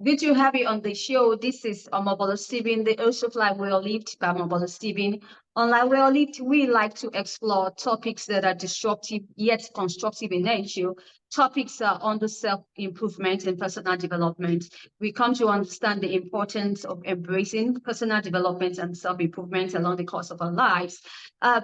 Good to have you on the show. This is Omobola Stephen, the host of Life Well Lived by Omobola Stephen. On Life Well Lived, we like to explore topics that are disruptive yet constructive in nature. Topics are on the self-improvement and personal development. We come to understand the importance of embracing personal development and self-improvement along the course of our lives,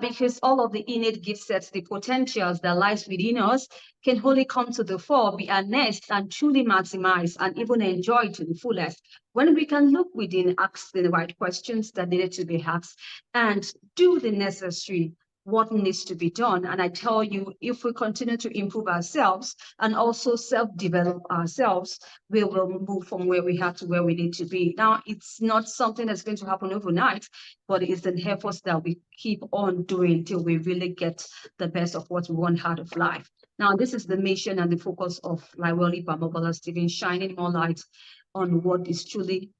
because all of the innate gifts, sets, the potentials that lies within us can only come to the fore, be harnessed, and truly maximized and even enjoyed to the fullest when we can look within, ask the right questions that needed to be asked, and do the necessary what needs to be done. And I tell you, if we continue to improve ourselves and also self-develop ourselves, we will move from where we have to where we need to be. Now, it's not something that's going to happen overnight, but it's an effort that we keep on doing till we really get the best of what we want out of life. Now, this is the mission and the focus of Liweli Omobola Stephen, shining more light on what is truly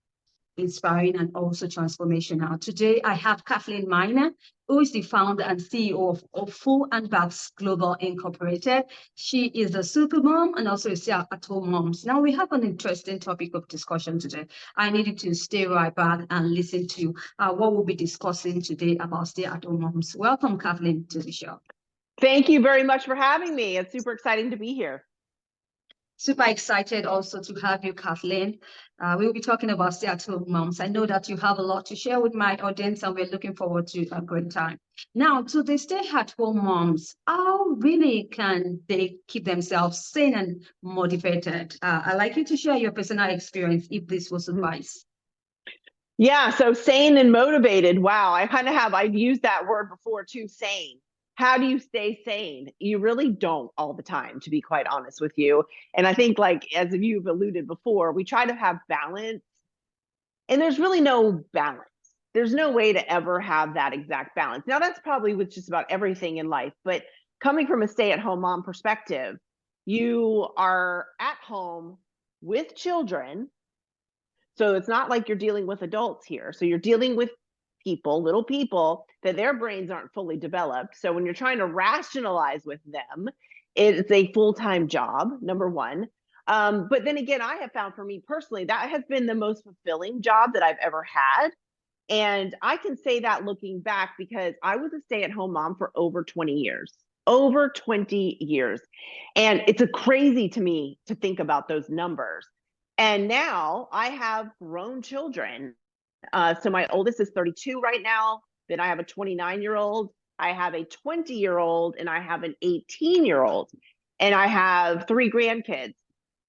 inspiring and also transformational. Today, I have Cathlene Miner, who is the founder and CEO of Full and Backs Global Incorporated. She is a super mom and also a stay-at-home mom. Now, we have an interesting topic of discussion today. I needed to stay right back and listen to what we'll be discussing today about stay-at-home moms. Welcome, Cathlene, to the show. Thank you very much for having me. It's super exciting to be here. Super excited also to have you, Cathlene. We'll be talking about stay-at-home moms. I know that you have a lot to share with my audience, and we're looking forward to a great time. Now, to the stay-at-home moms, how really can they keep themselves sane and motivated? I'd like you to share your personal experience, if this was advice. Yeah, so sane and motivated. Wow, I've used that word before too, sane. How do you stay sane? You really don't all the time, to be quite honest with you. And I think, like, as you've alluded before, we try to have balance, and there's really no balance. There's no way to ever have that exact balance. Now, that's probably with just about everything in life, but coming from a stay-at-home mom perspective, you are at home with children. So it's not like you're dealing with adults here. So you're dealing with people, little people, that their brains aren't fully developed. So when you're trying to rationalize with them, it's a full-time job, number one. But then again, I have found for me personally, that has been the most fulfilling job that I've ever had. And I can say that looking back because I was a stay-at-home mom for over 20 years. Over 20 years. And it's crazy to me to think about those numbers. And now I have grown children. So my oldest is 32 right now. Then I have a 29-year-old. I have a 20-year-old, and I have an 18-year-old. And I have 3 grandkids.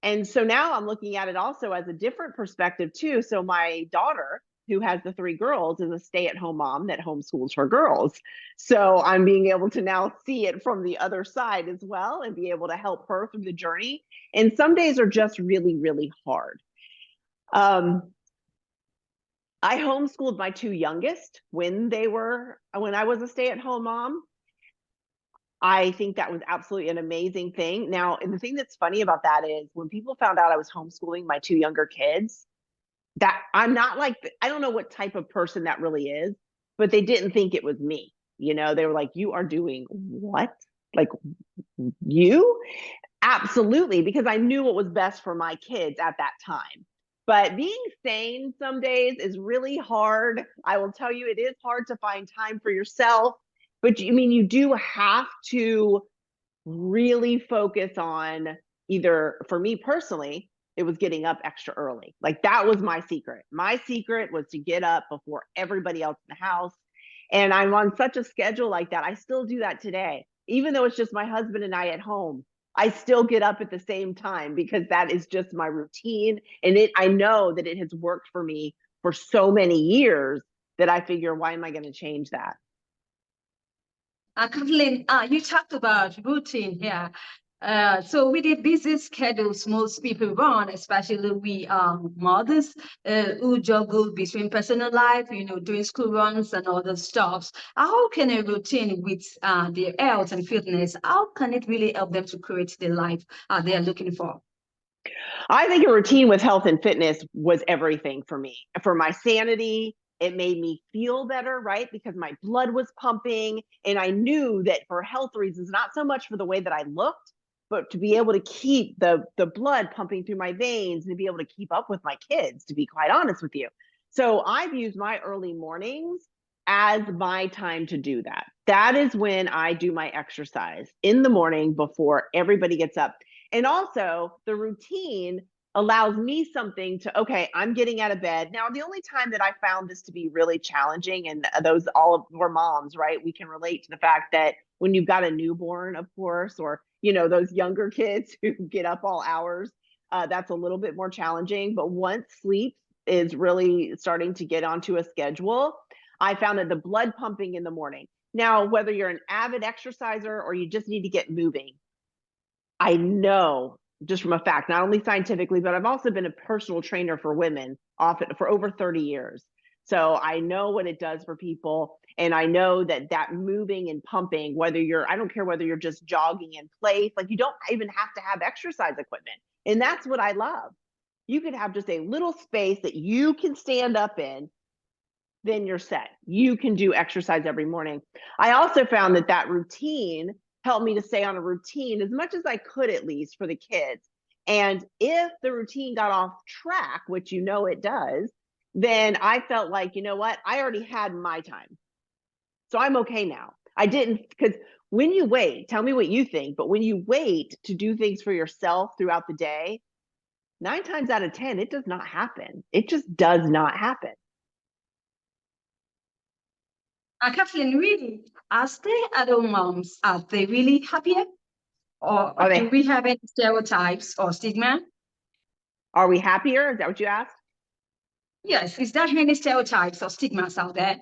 And so now I'm looking at it also as a different perspective too. So my daughter, who has the 3 girls, is a stay-at-home mom that homeschools her girls. So I'm being able to now see it from the other side as well and be able to help her through the journey. And some days are just really, really hard. I homeschooled my 2 youngest when I was a stay-at-home mom. I think that was absolutely an amazing thing. Now, and the thing that's funny about that is when people found out I was homeschooling my 2 younger kids, that I'm not like, I don't know what type of person that really is, but they didn't think it was me. You know, they were like, you are doing what? Like, you? Absolutely, because I knew what was best for my kids at that time. But being sane some days is really hard. I will tell you, it is hard to find time for yourself. But you do have to really focus on either, for me personally, it was getting up extra early. Like, that was my secret. My secret was to get up before everybody else in the house. And I'm on such a schedule like that. I still do that today. Even though it's just my husband and I at home, I still get up at the same time because that is just my routine. And I know that it has worked for me for so many years that I figure, why am I going to change that? Cathlene, you talked about routine here. So with the busy schedules most people run, especially we mothers who juggle between personal life, doing school runs and other stuffs, how can a routine with their health and fitness, how can it really help them to create the life they are looking for? I think a routine with health and fitness was everything for me. For my sanity, it made me feel better, right? Because my blood was pumping, and I knew that for health reasons, not so much for the way that I looked, but to be able to keep the blood pumping through my veins and to be able to keep up with my kids, to be quite honest with you. So I've used my early mornings as my time to do that. That is when I do my exercise in the morning before everybody gets up. And also the routine allows me something to, okay, I'm getting out of bed. Now, the only time that I found this to be really challenging, and those all of we're moms, right? We can relate to the fact that when you've got a newborn, of course, or, you know, those younger kids who get up all hours, that's a little bit more challenging. But once sleep is really starting to get onto a schedule, I found that the blood pumping in the morning. Now, whether you're an avid exerciser or you just need to get moving, I know just from a fact, not only scientifically, but I've also been a personal trainer for women often for over 30 years. So I know what it does for people. And I know that that moving and pumping, whether you're, I don't care whether you're just jogging in place, like you don't even have to have exercise equipment. And that's what I love. You could have just a little space that you can stand up in, then you're set. You can do exercise every morning. I also found that that routine helped me to stay on a routine as much as I could, at least for the kids. And if the routine got off track, which you know it does, then I felt like, you know what, I already had my time. So I'm okay now. I didn't, because when you wait, tell me what you think, but when you wait to do things for yourself throughout the day, 9 times out of 10, it does not happen. It just does not happen. Cathlene, really, are stay-at-home moms, are they really happier? Or Are do they, we have any stereotypes or stigma? are we happier? Is that what you asked? Yes, is there any stereotypes or stigmas out there?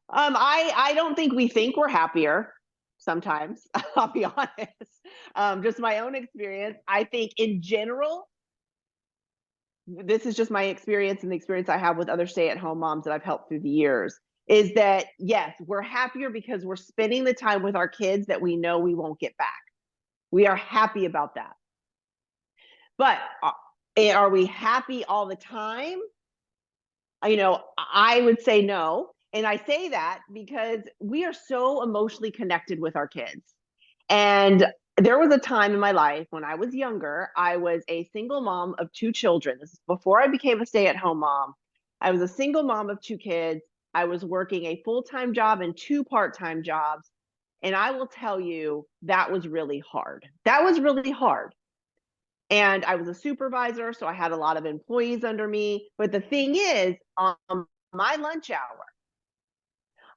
I don't think we think we're happier sometimes. I'll be honest. Just my own experience. I think in general, this is just my experience and the experience I have with other stay-at-home moms that I've helped through the years, is that yes, we're happier because we're spending the time with our kids that we know we won't get back. We are happy about that. But are we happy all the time? You know, I would say no. And I say that because we are so emotionally connected with our kids. And there was a time in my life when I was younger, I was a single mom of 2 children. This is before I became a stay-at-home mom. I was a single mom of 2 kids. I was working a full-time job and 2 part-time jobs. And I will tell you, that was really hard. That was really hard. And I was a supervisor, so I had a lot of employees under me. But the thing is, on my lunch hour,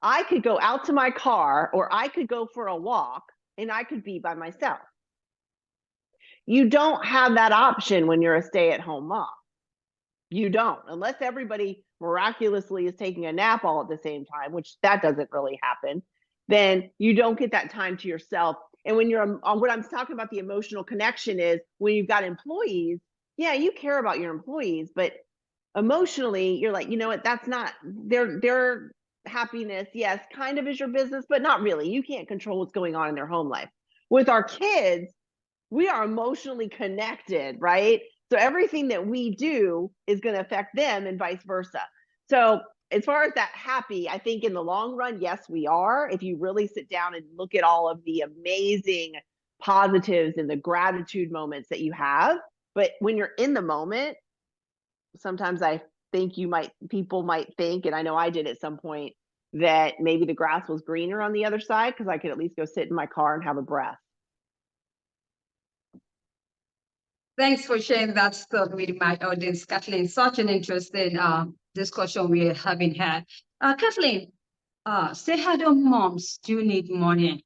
I could go out to my car or I could go for a walk and I could be by myself. You don't have that option when you're a stay-at-home mom. You don't, unless everybody miraculously is taking a nap all at the same time, which that doesn't really happen, then you don't get that time to yourself. And when you're what I'm talking about, the emotional connection is when you've got employees, yeah, you care about your employees, but emotionally you're like, you know what, that's not their happiness, yes, kind of is your business, but not really. You can't control what's going on in their home life. With our kids, we are emotionally connected, right? So everything that we do is going to affect them and vice versa. So as far as that happy, I think in the long run, yes, we are. If you really sit down and look at all of the amazing positives and the gratitude moments that you have, but when you're in the moment, sometimes I think people might think, and I know I did at some point, that maybe the grass was greener on the other side because I could at least go sit in my car and have a breath. Thanks for sharing that thought with my audience, Cathlene. Such an interesting discussion we're having here. Cathlene, stay-at-home moms do need money.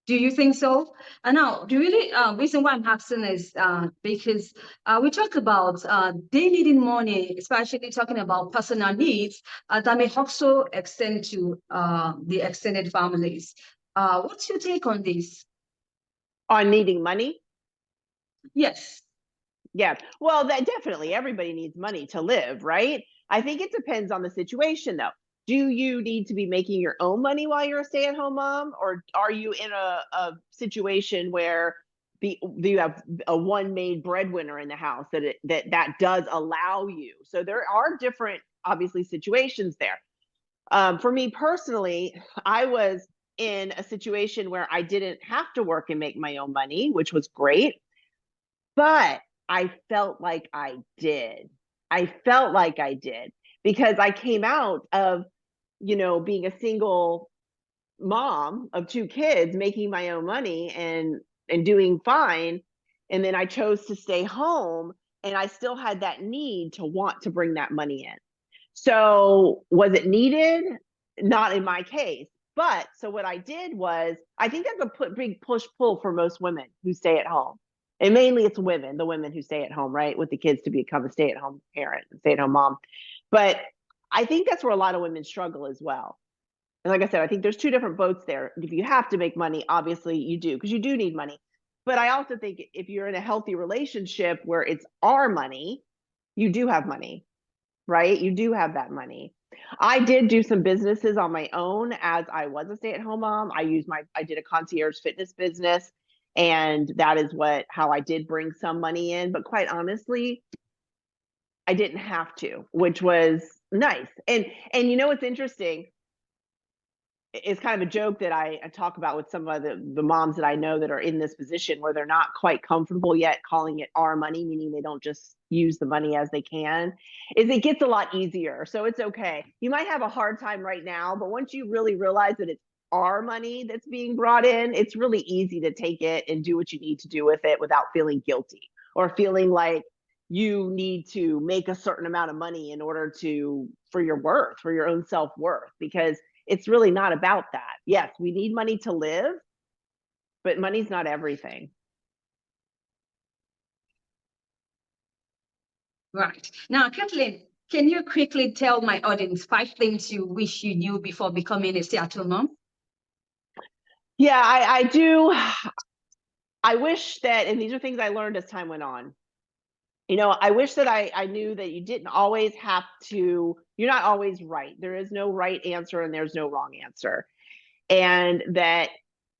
Do you think so? And now, the really reason why I'm asking is because we talk about they needing money, especially talking about personal needs that may also extend to the extended families. What's your take on this? On needing money? Yes. Yeah, well, that definitely everybody needs money to live, right? I think it depends on the situation though. Do you need to be making your own money while you're a stay-at-home mom, or are you in a situation where you have a one maid breadwinner in the house that does allow you? So there are different, obviously, situations there. For me personally, I was in a situation where I didn't have to work and make my own money, which was great. But I felt like I did. I felt like I did because I came out of, being a single mom of 2 kids, making my own money and doing fine. And then I chose to stay home, and I still had that need to want to bring that money in. So was it needed? Not in my case. But so what I did was, I think that's a big push pull for most women who stay at home. And mainly it's women, the women who stay at home, right, with the kids, to become a stay at home parent, stay at home mom. But I think that's where a lot of women struggle as well. And like I said, I think there's 2 different boats there. If you have to make money, obviously you do, because you do need money. But I also think if you're in a healthy relationship where it's our money, you do have money, right? You do have that money. I did do some businesses on my own as I was a stay-at-home mom. I did a concierge fitness business, and that is how I did bring some money in. But quite honestly, I didn't have to, which was nice. And what's interesting, it's kind of a joke that I talk about with some of the moms that I know that are in this position where they're not quite comfortable yet calling it our money, meaning they don't just use the money as they can, is it gets a lot easier. So it's okay. You might have a hard time right now, but once you really realize that it's our money that's being brought in, it's really easy to take it and do what you need to do with it without feeling guilty or feeling like you need to make a certain amount of money in order for your own self-worth, because it's really not about that. Yes, we need money to live, but money's not everything. Right. Now, Cathlene, can you quickly tell my audience 5 things you wish you knew before becoming a stay-at-home mom? Yeah, I do. I wish that, and these are things I learned as time went on. I wish that I knew that you didn't always have to, you're not always right. There is no right answer and there's no wrong answer. And that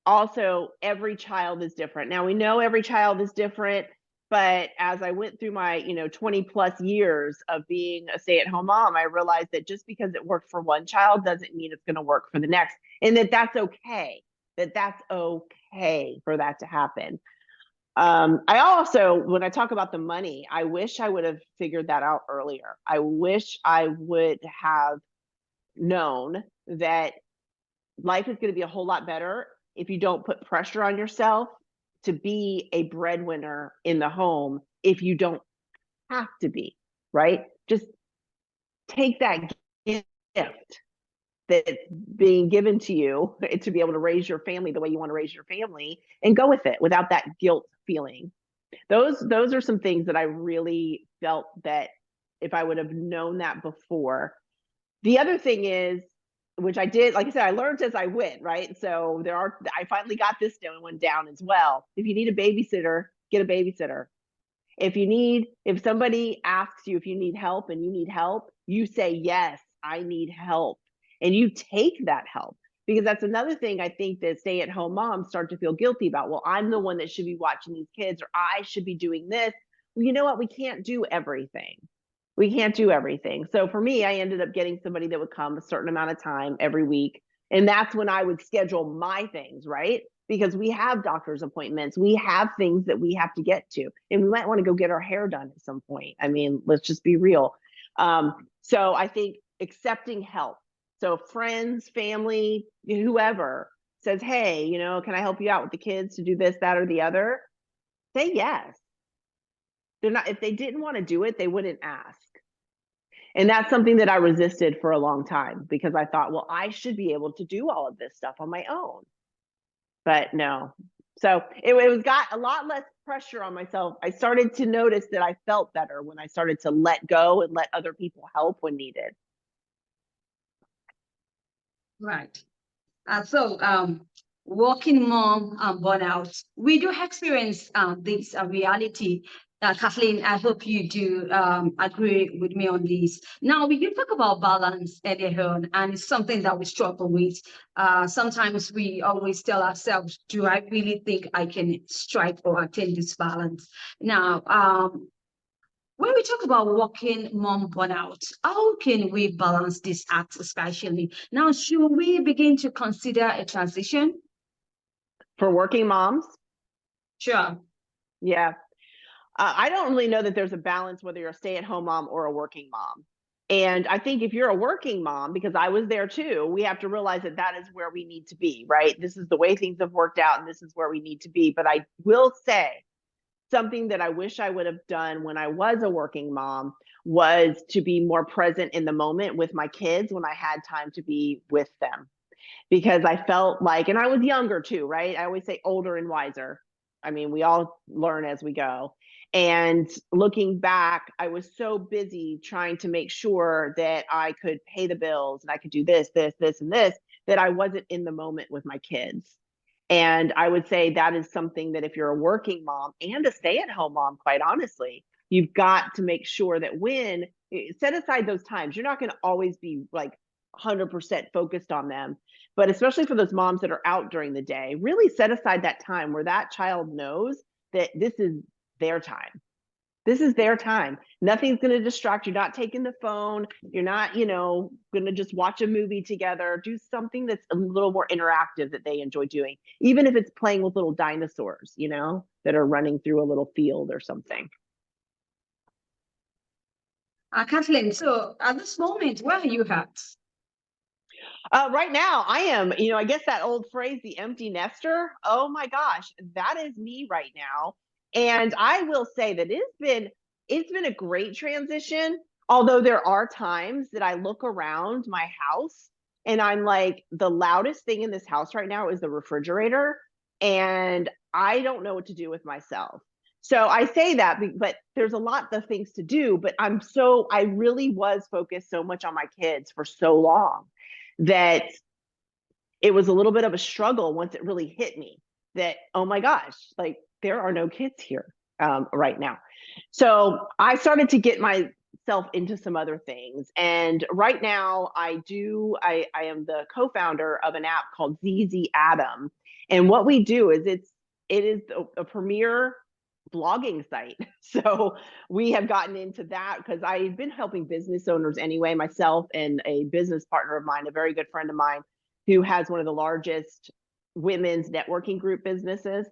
also every child is different. Now we know every child is different, but as I went through my 20 plus years of being a stay-at-home mom, I realized that just because it worked for one child doesn't mean it's going to work for the next, and that's okay. That's okay for that to happen. I also, when I talk about the money, I wish I would have figured that out earlier. I wish I would have known that life is going to be a whole lot better if you don't put pressure on yourself to be a breadwinner in the home if you don't have to be, right? Just take that gift that's being given to you to be able to raise your family the way you want to raise your family and go with it without that guilt feeling. Those are some things that I really felt that if I would have known that before. The other thing is, which I did, like I said, I learned as I went, right? So I finally got this one down as well. If you need a babysitter, get a babysitter. If somebody asks you if you need help and you need help, you say, yes, I need help. And you take that help, because that's another thing I think that stay-at-home moms start to feel guilty about. Well, I'm the one that should be watching these kids, or I should be doing this. Well, you know what? We can't do everything. We can't do everything. So for me, I ended up getting somebody that would come a certain amount of time every week. And that's when I would schedule my things, right? Because we have doctor's appointments, we have things that we have to get to, and we might want to go get our hair done at some point. I mean, let's just be real. So I think accepting help. So friends, family, whoever says, hey, can I help you out with the kids to do this, that, or the other? Say yes. If they didn't want to do it, they wouldn't ask. And that's something that I resisted for a long time, because I thought, well, I should be able to do all of this stuff on my own. But no. So it was got a lot less pressure on myself. I started to notice that I felt better when I started to let go and let other people help when needed. Right. Working mom and burnout, we do experience this reality. Cathlene, I hope you do agree with me on this. Now, we do talk about balance earlier on, and it's something that we struggle with. Sometimes we always tell ourselves, do I really think I can strike or attain this balance? Now, When we talk about working mom burnout, how can we balance this act, especially now? Should we begin to consider a transition? For working moms? Sure. Yeah. I don't really know that there's a balance whether you're a stay-at-home mom or a working mom. And I think if you're a working mom, because I was there too, we have to realize that that is where we need to be, right? This is the way things have worked out and this is where we need to be. But I will say something that I wish I would have done when I was a working mom was to be more present in the moment with my kids when I had time to be with them. Because I felt like, and I was younger too, right? I always say older and wiser. I mean, we all learn as we go. And looking back, I was so busy trying to make sure that I could pay the bills and I could do this, this, this, and this, that I wasn't in the moment with my kids. And I would say that is something that if you're a working mom and a stay-at-home mom, quite honestly, you've got to make sure that when set aside those times, you're not going to always be like 100% focused on them. But especially for those moms that are out during the day, really set aside that time where that child knows that this is their time. This is their time. Nothing's going to distract you. You're not taking the phone. You're not, going to just watch a movie together. Do something that's a little more interactive that they enjoy doing, even if it's playing with little dinosaurs, that are running through a little field or something. Cathlene, so at this moment, where are you at? Right now, I am, I guess that old phrase, the empty nester. Oh my gosh, that is me right now. And I will say that it's been a great transition. Although there are times that I look around my house and I'm like, the loudest thing in this house right now is the refrigerator, and I don't know what to do with myself. So I say that, but there's a lot of things to do. But I really was focused so much on my kids for so long that it was a little bit of a struggle once it really hit me that, oh my gosh, like there are no kids here right now. So I started to get myself into some other things. And right now I am the co-founder of an app called ZZ Atom. And what we do is it is a premier blogging site. So we have gotten into that because I've been helping business owners anyway, myself and a business partner of mine, a very good friend of mine, who has one of the largest women's networking group businesses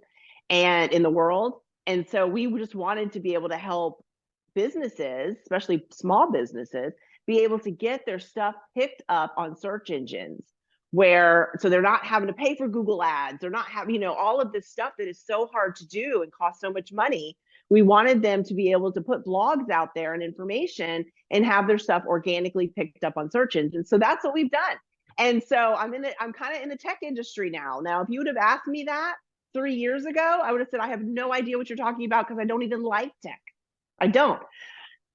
and in the world. And so we just wanted to be able to help businesses, especially small businesses, be able to get their stuff picked up on search engines so they're not having to pay for Google ads. They're not having, all of this stuff that is so hard to do and costs so much money. We wanted them to be able to put blogs out there and information and have their stuff organically picked up on search engines. So that's what we've done. And so I'm kind of in the tech industry now. Now, if you would have asked me that 3 years ago, I would have said, I have no idea what you're talking about because I don't even like tech. I don't.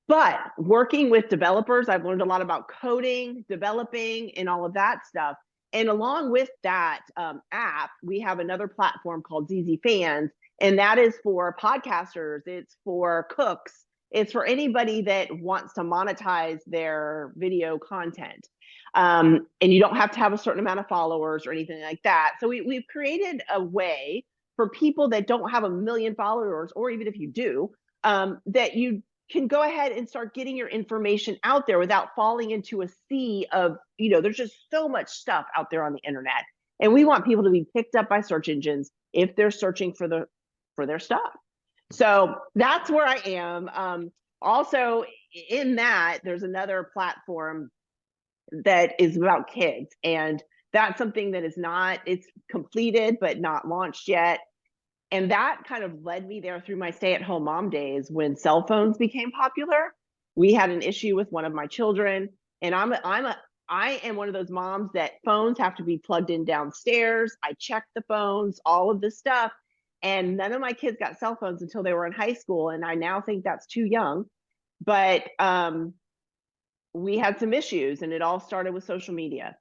But working with developers, I've learned a lot about coding, developing, and all of that stuff. And along with that app, we have another platform called ZZ Fans, and that is for podcasters. It's for cooks. It's for anybody that wants to monetize their video content. And you don't have to have a certain amount of followers or anything like that. So we've created a way for people that don't have 1 million followers, or even if you do, that you can go ahead and start getting your information out there without falling into a sea of, there's just so much stuff out there on the internet. And we want people to be picked up by search engines if they're searching for their stuff. So that's where I am. Also in that, there's another platform that is about kids. And that's something that it's completed, but not launched yet. And that kind of led me there through my stay-at-home mom days when cell phones became popular. We had an issue with one of my children, and I am one of those moms that phones have to be plugged in downstairs. I check the phones, all of this stuff, and none of my kids got cell phones until they were in high school, and I now think that's too young. But we had some issues, and it all started with social media.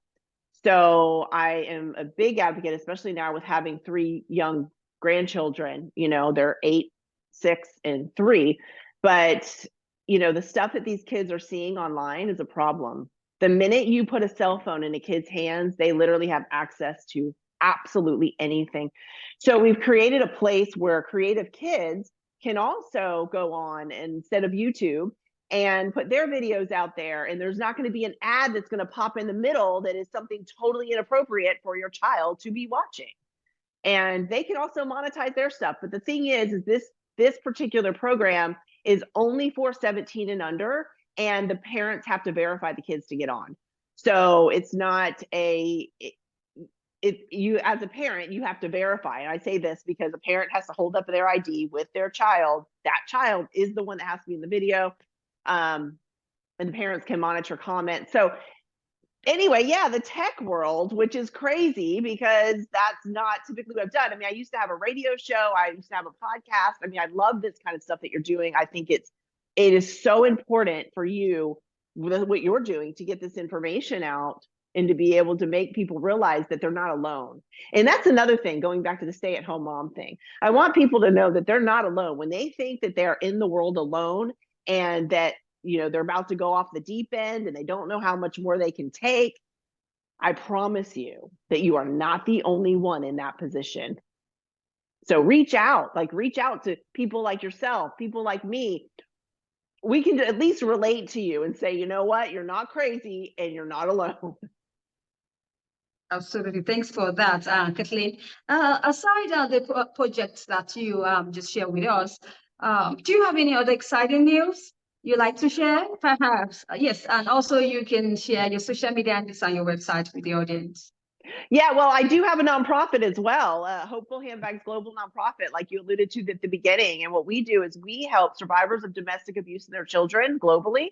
So I am a big advocate, especially now with having 3 young grandchildren. They're 8, 6, and 3. But the stuff that these kids are seeing online is a problem. The minute you put a cell phone in a kid's hands, they literally have access to absolutely anything. So we've created a place where creative kids can also go on instead of YouTube and put their videos out there, and there's not going to be an ad that's going to pop in the middle that is something totally inappropriate for your child to be watching. And they can also monetize their stuff. But the thing is this particular program is only for 17 and under, and the parents have to verify the kids to get on. So it's not you as a parent, you have to verify. And I say this because a parent has to hold up their ID with their child. That child is the one that has to be in the video. And the parents can monitor comments. So anyway, yeah, the tech world, which is crazy because that's not typically what I've done. I mean, I used to have a radio show. I used to have a podcast. I mean, I love this kind of stuff that you're doing. I think it is so important for you with what you're doing to get this information out and to be able to make people realize that they're not alone. And that's another thing, going back to the stay-at-home mom thing. I want people to know that they're not alone. When they think that they're in the world alone and that, you know, they're about to go off the deep end and they don't know how much more they can take, I promise you that you are not the only one in that position. So reach out to people like yourself, people like me. We can at least relate to you and say, you know what, you're not crazy and you're not alone. Absolutely. Thanks for that, Cathlene. Aside the projects that you just shared with us, do you have any other exciting news you like to share? Perhaps. Yes. And also you can share your social media handles and your website with the audience. Yeah, well, I do have a nonprofit as well, Hopeful Handbags Global Nonprofit, like you alluded to at the beginning. And what we do is we help survivors of domestic abuse and their children globally.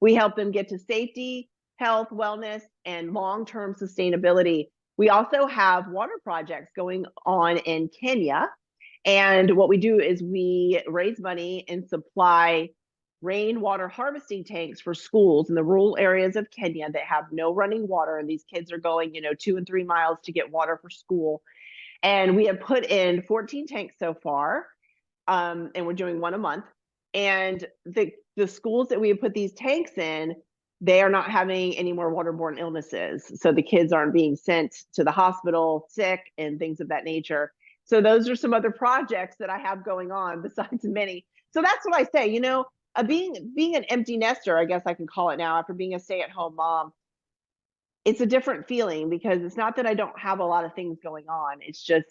We help them get to safety, health, wellness, and long-term sustainability. We also have water projects going on in Kenya. And what we do is we raise money and supply rainwater harvesting tanks for schools in the rural areas of Kenya that have no running water. And these kids are going, 2 and 3 miles to get water for school. And we have put in 14 tanks so far. And we're doing one a month. And the schools that we have put these tanks in, they are not having any more waterborne illnesses. So the kids aren't being sent to the hospital sick and things of that nature. So those are some other projects that I have going on besides many. So that's what I say, being an empty nester, I guess I can call it now, after being a stay-at-home mom, it's a different feeling because it's not that I don't have a lot of things going on. It's just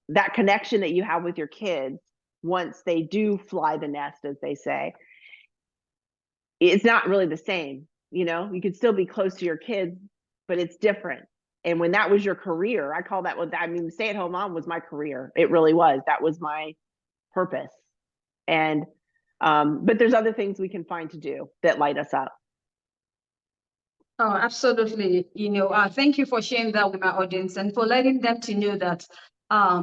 that connection that you have with your kids once they do fly the nest, as they say. It's not really the same. You could still be close to your kids, but it's different. And when that was your career, I call that stay-at-home mom was my career. It really was. That was my purpose. And but there's other things we can find to do that light us up. Oh, absolutely. Thank you for sharing that with my audience and for letting them to know that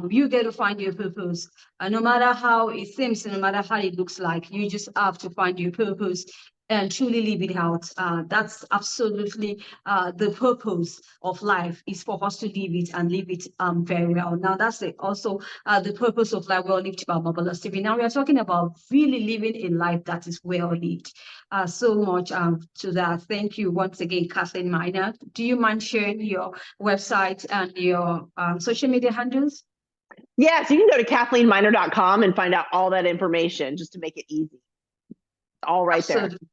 you get to find your purpose. No matter how it seems, no matter how it looks like, you just have to find your purpose and truly live it out. That's absolutely the purpose of life, is for us to live it and live it very well. Now, that's also the purpose of life well lived by Omobola Stephen. Now we are talking about really living a life that is well lived. So much to that. Thank you once again, Cathlene Miner. Do you mind sharing your website and your social media handles? Yeah, so you can go to CathleneMiner.com and find out all that information just to make it easy. All right. Absolutely. There.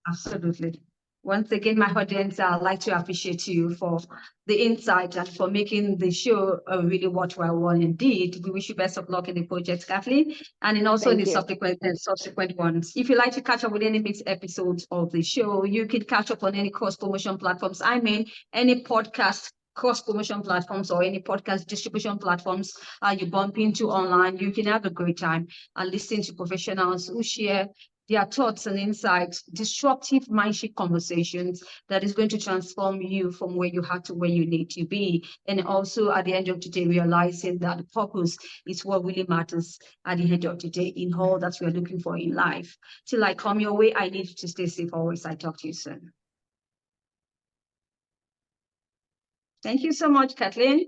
Absolutely. Once again, my audience, I'd like to appreciate you for the insight and for making the show a really worthwhile one indeed. We wish you best of luck in the project, Cathlene, and in also in the subsequent ones. If you'd like to catch up with any mixed episodes of the show, you can catch up on any cross promotion platforms. I mean, any podcast cross promotion platforms or any podcast distribution platforms you bump into online. You can have a great time and listen to professionals who share their thoughts and insights, disruptive mindset conversations that is going to transform you from where you are to where you need to be. And also at the end of the day, realizing that the purpose is what really matters at the end of the day in all that we are looking for in life. Till I come your way, I need you to stay safe always. I talk to you soon. Thank you so much, Cathlene.